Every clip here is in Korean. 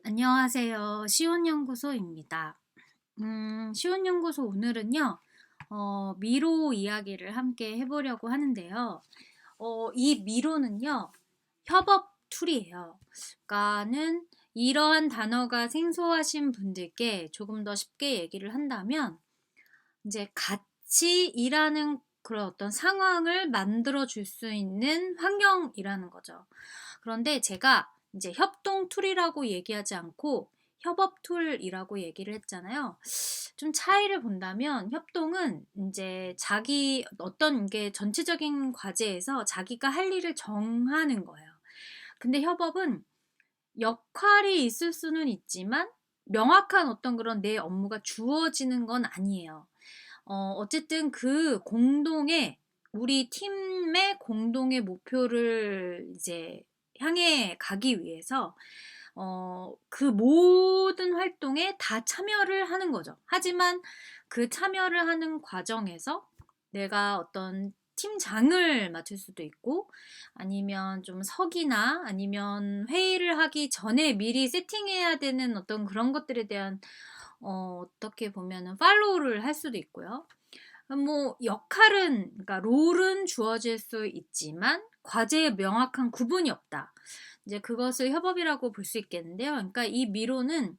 안녕하세요. 시온연구소입니다. 시온연구소 오늘은요, 미로 이야기를 함께 해보려고 하는데요. 이 미로는요, 협업 툴이에요. 그러니까는 이러한 단어가 생소하신 분들께 조금 더 쉽게 얘기를 한다면, 이제 같이 일하는 그런 어떤 상황을 만들어 줄 수 있는 환경이라는 거죠. 그런데 제가 이제 협동 툴이라고 얘기하지 않고 협업 툴이라고 얘기를 했잖아요. 좀 차이를 본다면 협동은 이제 자기 어떤 게 전체적인 과제에서 자기가 할 일을 정하는 거예요. 근데 협업은 역할이 있을 수는 있지만 명확한 어떤 그런 내 업무가 주어지는 건 아니에요. 어쨌든 그 공동의 우리 팀의 공동의 목표를 이제 향해 가기 위해서 그 모든 활동에 다 참여를 하는 거죠. 하지만 그 참여를 하는 과정에서 내가 어떤 팀장을 맡을 수도 있고 아니면 좀 석이나 아니면 회의를 하기 전에 미리 세팅해야 되는 어떤 그런 것들에 대한 어떻게 보면은 팔로우를 할 수도 있고요. 뭐 역할은 그러니까 롤은 주어질 수 있지만 과제에 명확한 구분이 없다. 이제 그것을 협업이라고 볼 수 있겠는데요. 그러니까 이 미로는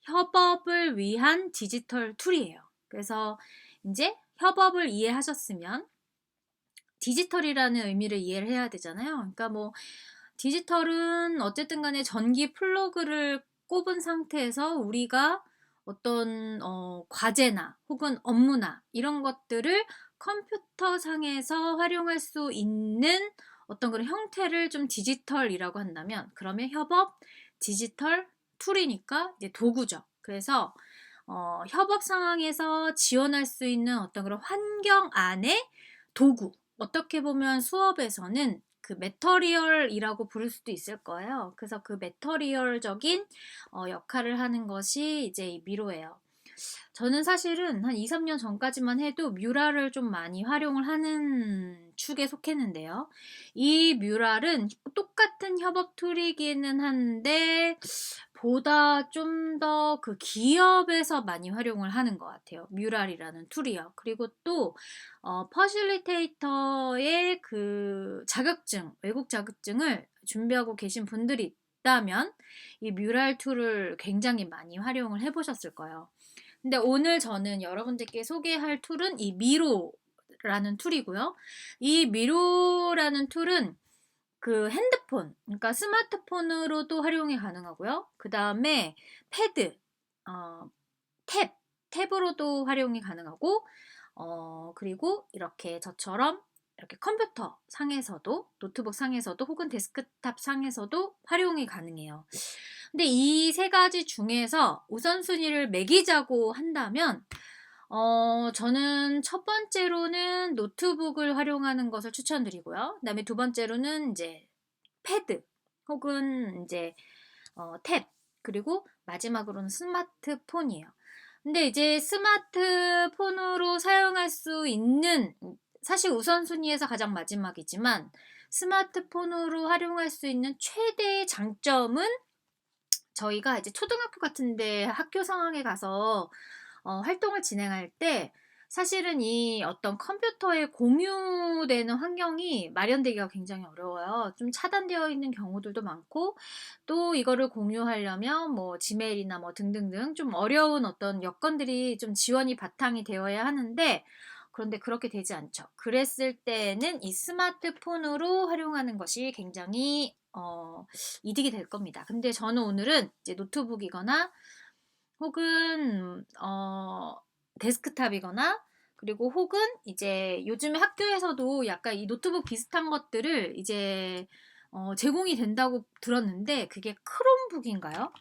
협업을 위한 디지털 툴이에요. 그래서 이제 협업을 이해하셨으면 디지털이라는 의미를 이해를 해야 되잖아요. 그러니까 뭐 디지털은 어쨌든 간에 전기 플러그를 꼽은 상태에서 우리가 어떤 과제나 혹은 업무나 이런 것들을 컴퓨터 상에서 활용할 수 있는 어떤 그런 형태를 좀 디지털이라고 한다면 그러면 협업 디지털 툴이니까 이제 도구죠. 그래서 협업 상황에서 지원할 수 있는 어떤 그런 환경 안에 도구. 어떻게 보면 수업에서는 그 매터리얼이라고 부를 수도 있을 거예요. 그래서 그 매터리얼적인 역할을 하는 것이 이제 이 미로예요. 저는 사실은 한 2, 3년 전까지만 해도 뮤랄을 좀 많이 활용을 하는 축에 속했는데요. 이 뮤랄은 똑같은 협업 툴이기는 한데 보다 좀 더 그 기업에서 많이 활용을 하는 것 같아요. 뮤랄이라는 툴이요. 그리고 또 퍼실리테이터의 그 자격증, 외국 자격증을 준비하고 계신 분들이 있다면 이 뮤랄 툴을 굉장히 많이 활용을 해보셨을 거예요. 근데 오늘 저는 여러분들께 소개할 툴은 이 미로라는 툴이고요. 이 미로라는 툴은 그 핸드폰, 그러니까 스마트폰으로도 활용이 가능하고요. 그 다음에 패드, 어, 탭으로도 활용이 가능하고, 그리고 이렇게 저처럼 이렇게 컴퓨터 상에서도, 노트북 상에서도, 혹은 데스크탑 상에서도 활용이 가능해요. 근데 이 세 가지 중에서 우선순위를 매기자고 한다면, 저는 첫 번째로는 노트북을 활용하는 것을 추천드리고요. 그다음에 두 번째로는 이제 패드 혹은 이제 탭 그리고 마지막으로는 스마트폰이에요. 근데 이제 스마트폰으로 사용할 수 있는 사실 우선순위에서 가장 마지막이지만 스마트폰으로 활용할 수 있는 최대의 장점은 저희가 이제 초등학교 같은데 학교 상황에 가서 활동을 진행할 때 사실은 이 어떤 컴퓨터에 공유되는 환경이 마련되기가 굉장히 어려워요. 좀 차단되어 있는 경우들도 많고 또 이거를 공유하려면 뭐 지메일이나 뭐 등등등 좀 어려운 어떤 여건들이 좀 지원이 바탕이 되어야 하는데 그런데 그렇게 되지 않죠. 그랬을 때는 이 스마트폰으로 활용하는 것이 굉장히 이득이 될 겁니다. 근데 저는 오늘은 이제 노트북이거나 혹은 데스크탑이거나 그리고 혹은 이제 요즘에 학교에서도 약간 이 노트북 비슷한 것들을 이제 제공이 된다고 들었는데 그게 크롬북인가요?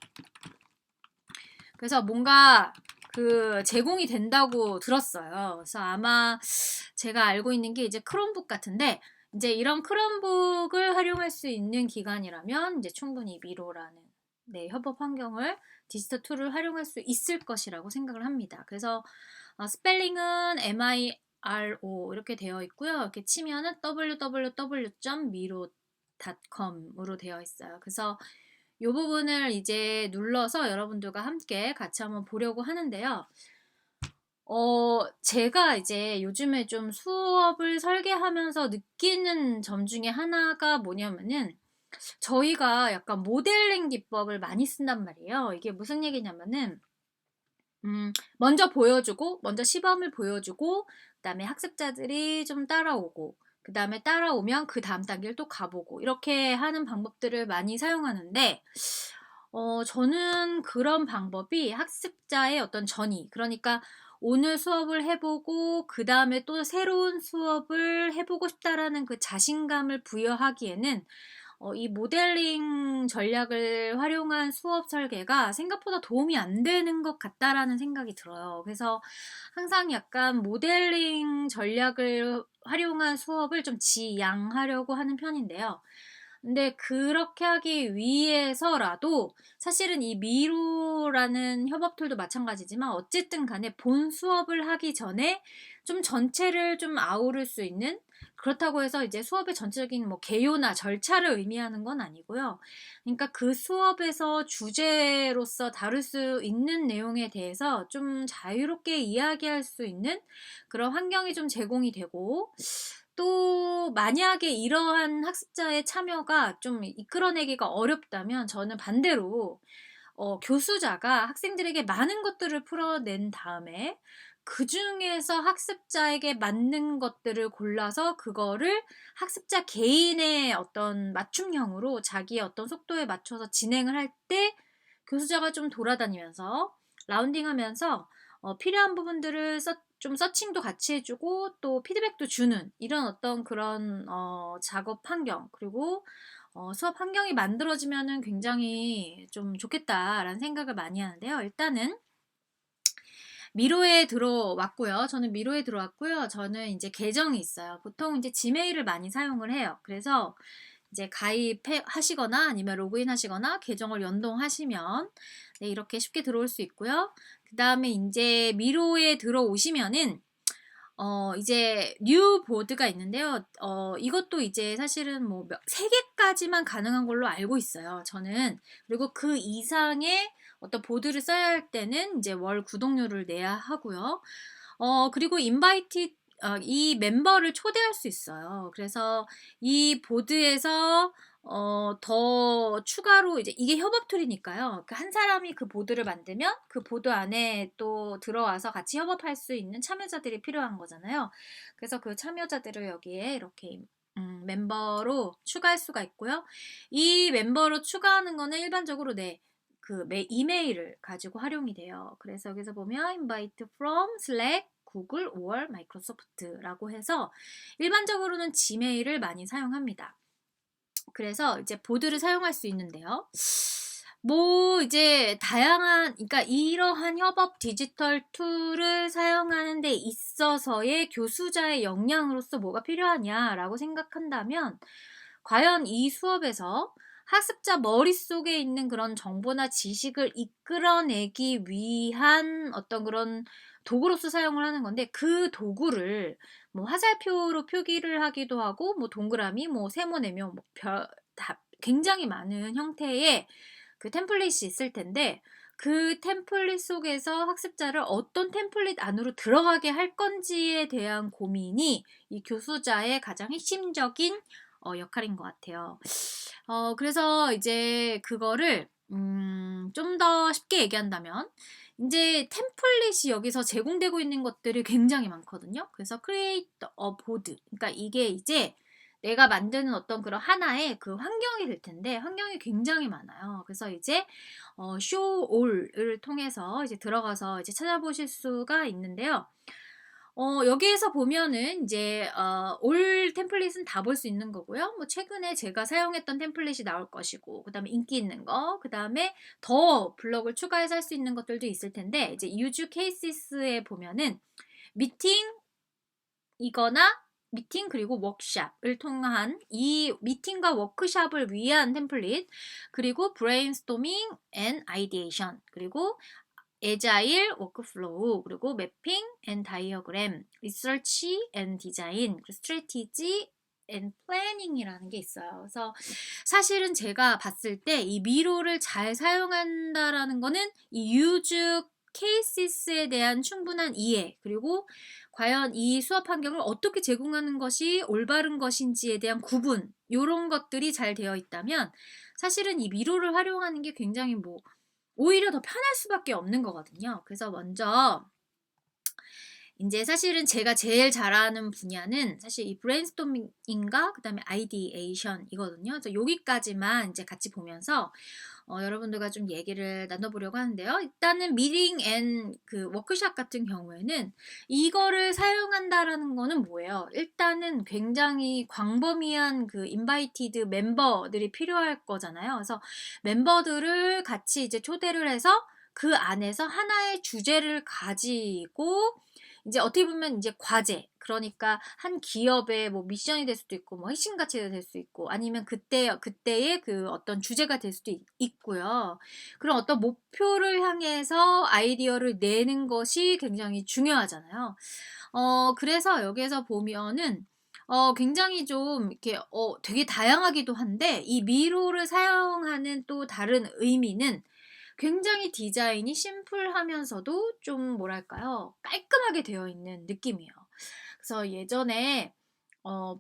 그래서 뭔가 그 제공이 된다고 들었어요. 그래서 아마 제가 알고 있는 게 이제 크롬북 같은데 이제 이런 크롬북을 활용할 수 있는 기관이라면 이제 충분히 미로라는 네, 협업 환경을 디지털 툴을 활용할 수 있을 것이라고 생각을 합니다. 그래서 스펠링은 MIRO 이렇게 되어 있고요. 이렇게 치면은 www.miro.com으로 되어 있어요. 그래서 이 부분을 이제 눌러서 여러분들과 함께 같이 한번 보려고 하는데요. 제가 이제 요즘에 좀 수업을 설계하면서 느끼는 점 중에 하나가 뭐냐면은 저희가 약간 모델링 기법을 많이 쓴단 말이에요. 이게 무슨 얘기냐면은 먼저 보여주고 먼저 시범을 보여주고 그다음에 학습자들이 좀 따라오고 그다음에 따라오면 그다음 단계를 또 가보고 이렇게 하는 방법들을 많이 사용하는데 저는 그런 방법이 학습자의 어떤 전이 그러니까 오늘 수업을 해보고 그다음에 또 새로운 수업을 해보고 싶다라는 그 자신감을 부여하기에는 이 모델링 전략을 활용한 수업 설계가 생각보다 도움이 안 되는 것 같다라는 생각이 들어요. 그래서 항상 약간 모델링 전략을 활용한 수업을 좀 지양하려고 하는 편인데요. 근데 그렇게 하기 위해서라도 사실은 이 미로라는 협업 툴도 마찬가지지만 어쨌든 간에 본 수업을 하기 전에 좀 전체를 좀 아우를 수 있는 그렇다고 해서 이제 수업의 전체적인 뭐 개요나 절차를 의미하는 건 아니고요. 그러니까 그 수업에서 주제로서 다룰 수 있는 내용에 대해서 좀 자유롭게 이야기할 수 있는 그런 환경이 좀 제공이 되고 또 만약에 이러한 학습자의 참여가 좀 이끌어내기가 어렵다면 저는 반대로 교수자가 학생들에게 많은 것들을 풀어낸 다음에 그중에서 학습자에게 맞는 것들을 골라서 그거를 학습자 개인의 어떤 맞춤형으로 자기의 어떤 속도에 맞춰서 진행을 할 때 교수자가 좀 돌아다니면서 라운딩하면서 필요한 부분들을 좀 서칭도 같이 해주고 또 피드백도 주는 이런 어떤 그런 작업 환경 그리고 수업 환경이 만들어지면은 굉장히 좀 좋겠다라는 생각을 많이 하는데요. 일단은 미로에 들어왔고요. 저는 미로에 들어왔고요. 저는 이제 계정이 있어요. 보통 이제 지메일을 많이 사용을 해요. 그래서 이제 가입하시거나 아니면 로그인 하시거나 계정을 연동하시면 네, 이렇게 쉽게 들어올 수 있고요. 그 다음에 이제 미로에 들어오시면은 이제 뉴 보드가 있는데요. 이것도 이제 사실은 뭐 3개까지만 가능한 걸로 알고 있어요. 저는. 그리고 그 이상의 어떤 보드를 써야 할 때는 이제 월 구독료를 내야 하고요. 그리고 이 멤버를 초대할 수 있어요. 그래서 이 보드에서 더 추가로 이제 이게 협업 툴이니까요. 그 한 사람이 그 보드를 만들면 그 보드 안에 또 들어와서 같이 협업할 수 있는 참여자들이 필요한 거잖아요. 그래서 그 참여자들을 여기에 이렇게 멤버로 추가할 수가 있고요. 이 멤버로 추가하는 거는 일반적으로 그 이메일을 가지고 활용이 돼요. 그래서 여기서 보면 invite from Slack, 구글, or 마이크로소프트라고 해서 일반적으로는 지메일을 많이 사용합니다. 그래서 이제 보드를 사용할 수 있는데요. 뭐 이제 그러니까 이러한 협업 디지털 툴을 사용하는 데 있어서의 교수자의 역량으로서 뭐가 필요하냐라고 생각한다면 과연 이 수업에서 학습자 머릿속에 있는 그런 정보나 지식을 이끌어내기 위한 어떤 그런 도구로서 사용을 하는 건데 그 도구를 뭐 화살표로 표기를 하기도 하고 뭐 동그라미, 뭐 세모네모, 뭐 다 굉장히 많은 형태의 그 템플릿이 있을 텐데 그 템플릿 속에서 학습자를 어떤 템플릿 안으로 들어가게 할 건지에 대한 고민이 이 교수자의 가장 핵심적인 역할인 것 같아요. 그래서 이제 그거를 좀 더 쉽게 얘기한다면 이제 템플릿이 여기서 제공되고 있는 것들이 굉장히 많거든요. 그래서 create a board 그러니까 이게 이제 내가 만드는 어떤 그런 하나의 그 환경이 될 텐데 환경이 굉장히 많아요. 그래서 이제 show all을 통해서 이제 들어가서 이제 찾아보실 수가 있는데요. 여기에서 보면은 이제 올 템플릿은 다 볼 수 있는 거고요. 뭐 최근에 제가 사용했던 템플릿이 나올 것이고, 그 다음에 인기 있는 거, 그 다음에 더 블럭을 추가해서 할 수 있는 것들도 있을 텐데, 이제 유즈 케이시스에 보면은 미팅이거나 미팅 그리고 워크샵을 통한 이 미팅과 워크샵을 위한 템플릿 그리고 브레인스토밍 앤 아이디에이션 그리고 에자일 워크플로우 그리고 매핑 앤 다이어그램 리서치 앤 디자인 스트래티지 앤 플래닝이라는 게 있어요. 그래서 사실은 제가 봤을 때 이 미로를 잘 사용한다라는 거는 이 유즈 케이시스에 대한 충분한 이해, 그리고 과연 이 수업 환경을 어떻게 제공하는 것이 올바른 것인지에 대한 구분, 요런 것들이 잘 되어 있다면 사실은 이 미로를 활용하는 게 굉장히 오히려 더 편할 수밖에 없는 거거든요. 그래서 먼저 인제 사실은 제가 제일 잘하는 분야는 사실 이 브레인스토밍인가 그다음에 아이디에이션이거든요. 그래서 여기까지만 인제 같이 보면서 여러분들과 좀 얘기를 나눠 보려고 하는데요. 일단은 미팅 앤 그 워크숍 같은 경우에는 이거를 사용한다라는 거는 뭐예요? 일단은 굉장히 광범위한 그 인바이티드 멤버들이 필요할 거잖아요. 그래서 멤버들을 같이 이제 초대를 해서 그 안에서 하나의 주제를 가지고 이제 어떻게 보면 이제 과제, 그러니까 한 기업의 뭐 미션이 될 수도 있고 뭐 핵심 가치가 될 수 있고 아니면 그때의 그 어떤 주제가 될 수도 있고요. 그런 어떤 목표를 향해서 아이디어를 내는 것이 굉장히 중요하잖아요. 그래서 여기에서 보면은 굉장히 좀 이렇게 되게 다양하기도 한데 이 미로를 사용하는 또 다른 의미는 굉장히 디자인이 심플하면서도 좀 뭐랄까요? 깔끔하게 되어 있는 느낌이에요. 그래서 예전에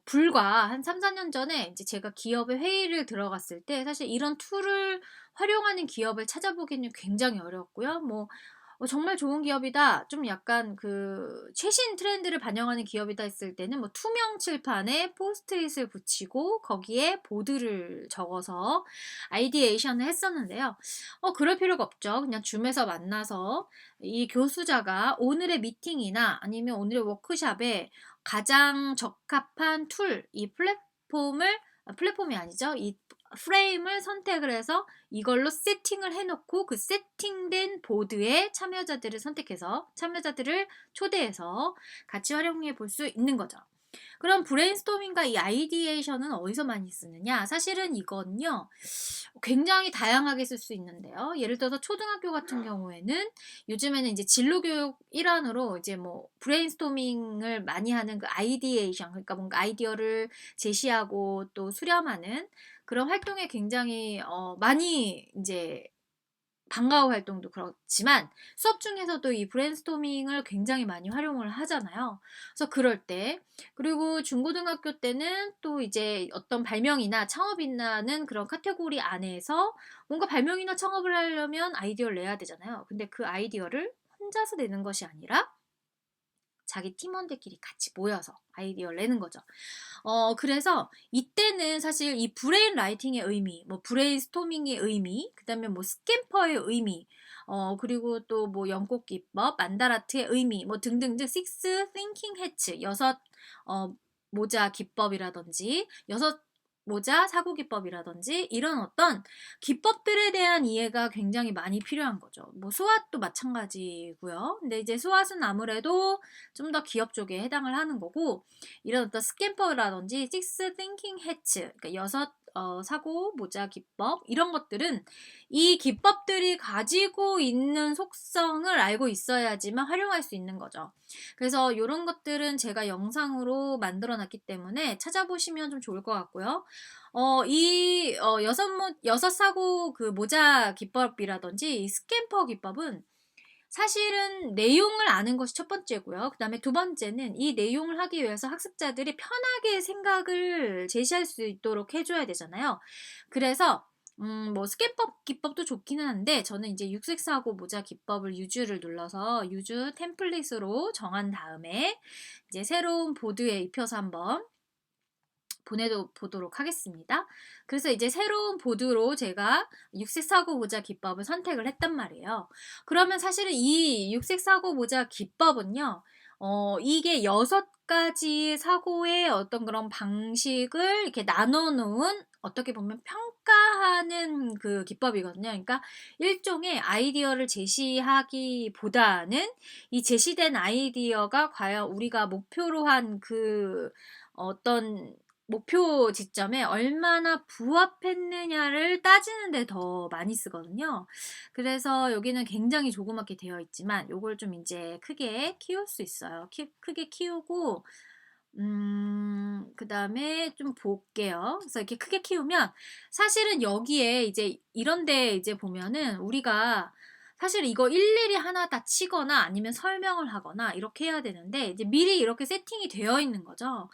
불과 한 3-4년 전에 이제 제가 기업에 회의를 들어갔을 때 사실 이런 툴을 활용하는 기업을 찾아보기는 굉장히 어려웠고요. 정말 좋은 기업이다. 좀 약간 그 최신 트렌드를 반영하는 기업이다 했을 때는 뭐 투명 칠판에 포스트잇을 붙이고 거기에 보드를 적어서 아이디에이션을 했었는데요. 그럴 필요가 없죠. 그냥 줌에서 만나서 이 교수자가 오늘의 미팅이나 아니면 오늘의 워크숍에 가장 적합한 툴, 이 플랫폼이 아니죠. 이 프레임을 선택을 해서 이걸로 세팅을 해 놓고 그 세팅된 보드에 참여자들을 초대해서 같이 활용해 볼 수 있는 거죠. 그럼 브레인스토밍과 이 아이디에이션은 어디서 많이 쓰느냐? 사실은 이건요, 굉장히 다양하게 쓸 수 있는데요. 예를 들어서 초등학교 같은 경우에는 요즘에는 이제 진로 교육 일환으로 이제 뭐 브레인스토밍을 많이 하는 그 아이디에이션, 그러니까 뭔가 아이디어를 제시하고 또 수렴하는 그런 활동에 굉장히 많이 이제 방과후 활동도 그렇지만 수업 중에서도 이 브레인스토밍을 굉장히 많이 활용을 하잖아요. 그래서 그럴 때, 그리고 중고등학교 때는 또 이제 어떤 발명이나 창업이라는 그런 카테고리 안에서 뭔가 발명이나 창업을 하려면 아이디어를 내야 되잖아요. 근데 그 아이디어를 혼자서 내는 것이 아니라 자기 팀원들끼리 같이 모여서 아이디어를 내는 거죠. 그래서 이때는 사실 이 브레인 라이팅의 의미, 뭐 브레인스토밍의 의미, 그다음에 뭐 스캠퍼의 의미, 그리고 또 뭐 연꽃 기법, 만다라트의 의미, 뭐 등등등 식스 띵킹 해츠, 여섯 모자 기법이라든지 여섯 모자 사고 기법이라든지 이런 어떤 기법들에 대한 이해가 굉장히 많이 필요한 거죠. 뭐 수학도 마찬가지고요. 근데 이제 수학은 아무래도 좀 더 기업 쪽에 해당을 하는 거고 이런 어떤 스캠퍼라든지 식스 띵킹 해츠, 그러니까 여섯 사고 모자 기법 이런 것들은 이 기법들이 가지고 있는 속성을 알고 있어야지만 활용할 수 있는 거죠. 그래서 요런 것들은 제가 영상으로 만들어 놨기 때문에 찾아보시면 좀 좋을 것 같고요. 여섯 사고 그 모자 기법이라든지 이 스캠퍼 기법은 사실은 내용을 아는 것이 첫 번째고요. 그다음에 두 번째는 이 내용을 하기 위해서 학습자들이 편하게 생각을 제시할 수 있도록 해 줘야 되잖아요. 그래서 뭐 스캔법 기법도 좋기는 한데 저는 이제 육색사고 모자 기법을 유즈를 눌러서 유즈 템플릿으로 정한 다음에 이제 새로운 보드에 입혀서 한번 보내도 보도록 하겠습니다. 그래서 이제 새로운 보드로 제가 육색 사고 모자 기법을 선택을 했단 말이에요. 그러면 사실은 이 육색 사고 모자 기법은요, 이게 6가지 사고의 어떤 그런 방식을 이렇게 나눠 놓은 어떻게 보면 평가하는 그 기법이거든요. 그러니까 일종의 아이디어를 제시하기보다는 이 제시된 아이디어가 과연 우리가 목표로 한 그 어떤 목표 지점에 얼마나 부합했느냐를 따지는 데 더 많이 쓰거든요. 그래서 여기는 굉장히 조그맣게 되어 있지만 요걸 좀 인제 크게 키울 수 있어요. 크게 키우고 그다음에 좀 볼게요. 그래서 이렇게 크게 키우면 사실은 여기에 이제 이런 데 이제 보면은 우리가 사실 이거 일일이 하나 다 치거나 아니면 설명을 하거나 이렇게 해야 되는데 이제 미리 이렇게 세팅이 되어 있는 거죠.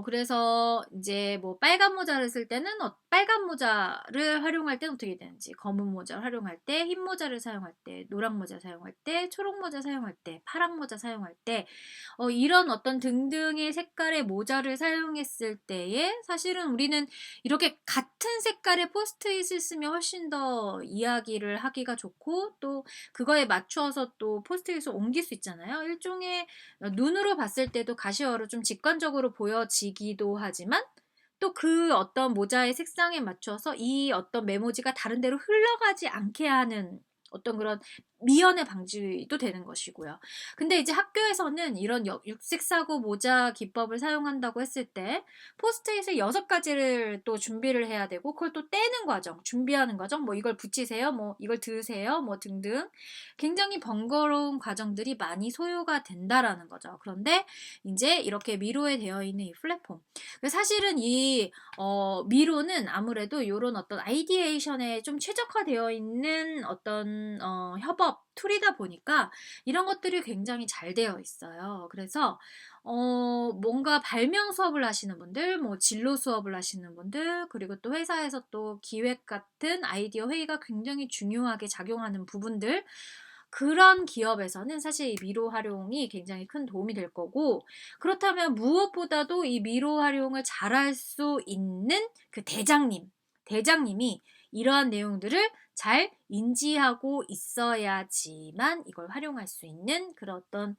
그래서 이제 뭐 빨간 모자를 쓸 때는 빨간 모자를 활용할 때는 어떻게 되는지, 검은 모자를 활용할 때, 흰 모자를 사용할 때, 노랑 모자 사용할 때, 초록 모자 사용할 때, 파랑 모자 사용할 때 이런 어떤 등등의 색깔의 모자를 사용했을 때에 사실은 우리는 이렇게 같은 색깔의 포스트잇을 쓰면 훨씬 더 이야기를 하기가 좋고 또 그거에 맞추어서 또 포스트잇을 옮길 수 있잖아요. 일종의 눈으로 봤을 때도 가시화로 좀 직관적으로 보여지기도 하지만 또 그 어떤 모자의 색상에 맞춰서 이 어떤 메모지가 다른 데로 흘러가지 않게 하는 어떤 그런 미연의 방지도 되는 것이고요. 근데 이제 학교에서는 이런 육색사고 모자 기법을 사용한다고 했을 때 포스트잇을 6가지를 또 준비를 해야 되고 그걸 또 떼는 과정, 준비하는 과정, 뭐 이걸 붙이세요, 뭐 이걸 드세요, 뭐 등등 굉장히 번거로운 과정들이 많이 소요가 된다라는 거죠. 그런데 이제 이렇게 미로에 되어 있는 이 플랫폼. 사실은 이 미로는 아무래도 요런 어떤 아이디에이션에 좀 최적화되어 있는 어떤 협업 툴이다 보니까 이런 것들이 굉장히 잘 되어 있어요. 그래서 뭔가 발명 수업을 하시는 분들, 뭐 진로 수업을 하시는 분들, 그리고 또 회사에서 또 기획 같은 아이디어 회의가 굉장히 중요하게 작용하는 부분들, 그런 기업에서는 사실 이 미로 활용이 굉장히 큰 도움이 될 거고, 그렇다면 무엇보다도 이 미로 활용을 잘할 수 있는 그 대장님이 이러한 내용들을 잘 인지하고 있어야지만 이걸 활용할 수 있는 그런 어떤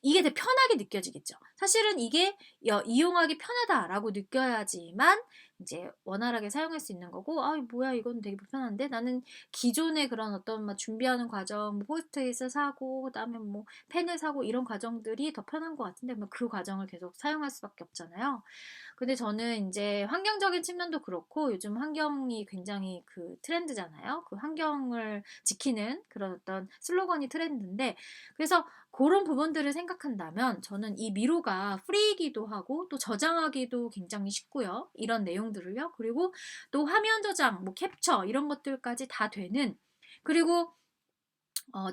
이게 더 편하게 느껴지겠죠. 사실은 이게 이용하기 편하다라고 느껴야지만 이제 원활하게 사용할 수 있는 거고, 아 뭐야 이건 되게 불편한데 나는 기존의 그런 어떤 막 준비하는 과정, 뭐 포스트잇을 사고 그다음에 뭐 펜을 사고 이런 과정들이 더 편한 것 같은데 뭐 그 과정을 계속 사용할 수밖에 없잖아요. 근데 저는 이제 환경적인 측면도 그렇고 요즘 환경이 굉장히 그 트렌드잖아요. 그 환경을 지키는 그런 어떤 슬로건이 트렌드인데 그래서 그런 부분들을 생각한다면 저는 이 미로가 프리이기도 하고 또 저장하기도 굉장히 쉽고요. 이런 내용들을요. 그리고 또 화면 저장, 뭐 캡처 이런 것들까지 다 되는 그리고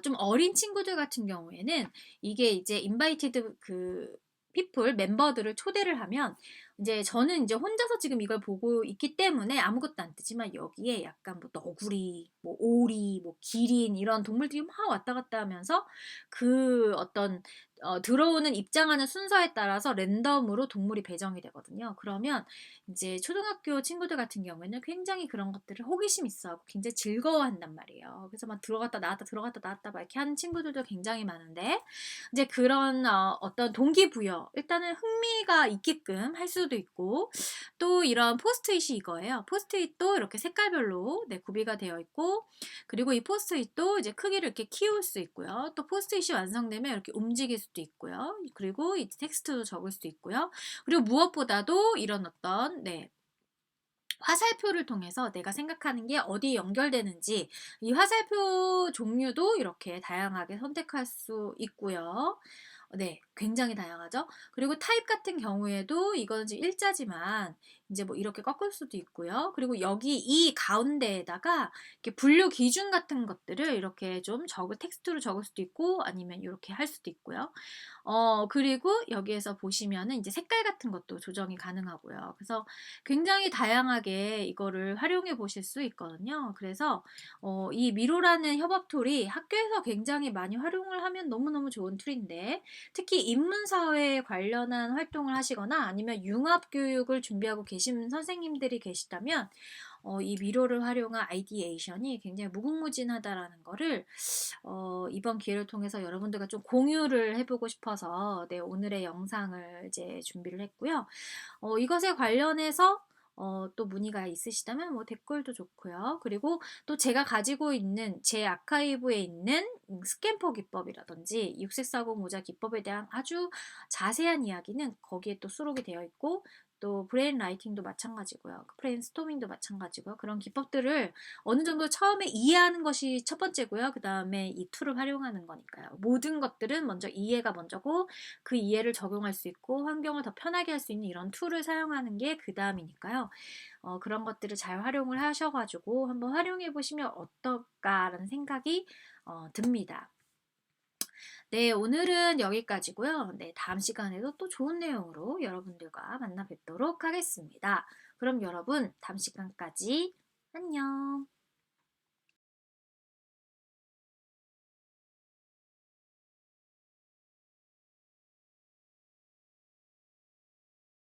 좀 어린 친구들 같은 경우에는 이게 이제 인바이티드 그 피플 멤버들을 초대를 하면 이제 저는 이제 혼자서 지금 이걸 보고 있기 때문에 아무것도 안 뜨지만 여기에 약간 뭐 너구리, 뭐 오리, 뭐 기린 이런 동물들이 막 왔다 갔다 하면서 그 어떤 들어오는 입장하는 순서에 따라서 랜덤으로 동물이 배정이 되거든요. 그러면 이제 초등학교 친구들 같은 경우에는 굉장히 그런 것들을 호기심 있어하고 굉장히 즐거워한단 말이에요. 그래서 막 들어갔다 나왔다 들어갔다 나왔다 막 이렇게 하는 친구들도 굉장히 많은데 이제 그런 어떤 동기부여 일단은 흥미가 있게끔 할 수도 있고 또 이런 포스트잇이 이거예요. 포스트잇도 이렇게 색깔별로 구비가 되어 있고 그리고 이 포스트잇도 이제 크기를 이렇게 키울 수 있고요. 또 포스트잇이 완성되면 이렇게 움직일 수도 있고요. 그리고 이 텍스트도 적을 수도 있고요. 그리고 무엇보다도 이런 어떤 화살표를 통해서 내가 생각하는 게 어디에 연결되는지 이 화살표 종류도 이렇게 다양하게 선택할 수 있고요. 네, 굉장히 다양하죠. 그리고 타입 같은 경우에도 이거는 지금 일자지만 이제 뭐 이렇게 꺾을 수도 있고요. 그리고 여기 이 가운데에다가 이렇게 분류 기준 같은 것들을 이렇게 좀 텍스트로 적을 수도 있고 아니면 이렇게 할 수도 있고요. 그리고 여기에서 보시면은 이제 색깔 같은 것도 조정이 가능하고요. 그래서 굉장히 다양하게 이거를 활용해 보실 수 있거든요. 그래서 이 미로라는 협업 툴이 학교에서 굉장히 많이 활용을 하면 너무너무 좋은 툴인데 특히 인문사회 관련한 활동을 하시거나 아니면 융합교육을 준비하고 계신 선생님들이 계시다면 이 미로를 활용한 아이디에이션이 굉장히 무궁무진하다라는 거를 이번 기회를 통해서 여러분들과 좀 공유를 해보고 싶어서 오늘의 영상을 이제 준비를 했고요. 이것에 관련해서 또 문의가 있으시다면 뭐 댓글도 좋고요. 그리고 또 제가 가지고 있는 제 아카이브에 있는 스캔퍼 기법이라든지 육색사고 모자 기법에 대한 아주 자세한 이야기는 거기에 또 수록이 되어 있고 또 브레인 라이팅도 마찬가지고요. 브레인 스토밍도 마찬가지고요. 그런 기법들을 어느 정도 처음에 이해하는 것이 첫 번째고요. 그 다음에 이 툴을 활용하는 거니까요. 모든 것들은 먼저 이해가 먼저고 그 이해를 적용할 수 있고 환경을 더 편하게 할 수 있는 이런 툴을 사용하는 게 그 다음이니까요. 그런 것들을 잘 활용을 하셔가지고 한번 활용해 보시면 어떨까라는 생각이 듭니다. 네, 오늘은 여기까지고요. 네, 다음 시간에도 또 좋은 내용으로 여러분들과 만나 뵙도록 하겠습니다. 그럼 여러분, 다음 시간까지 안녕.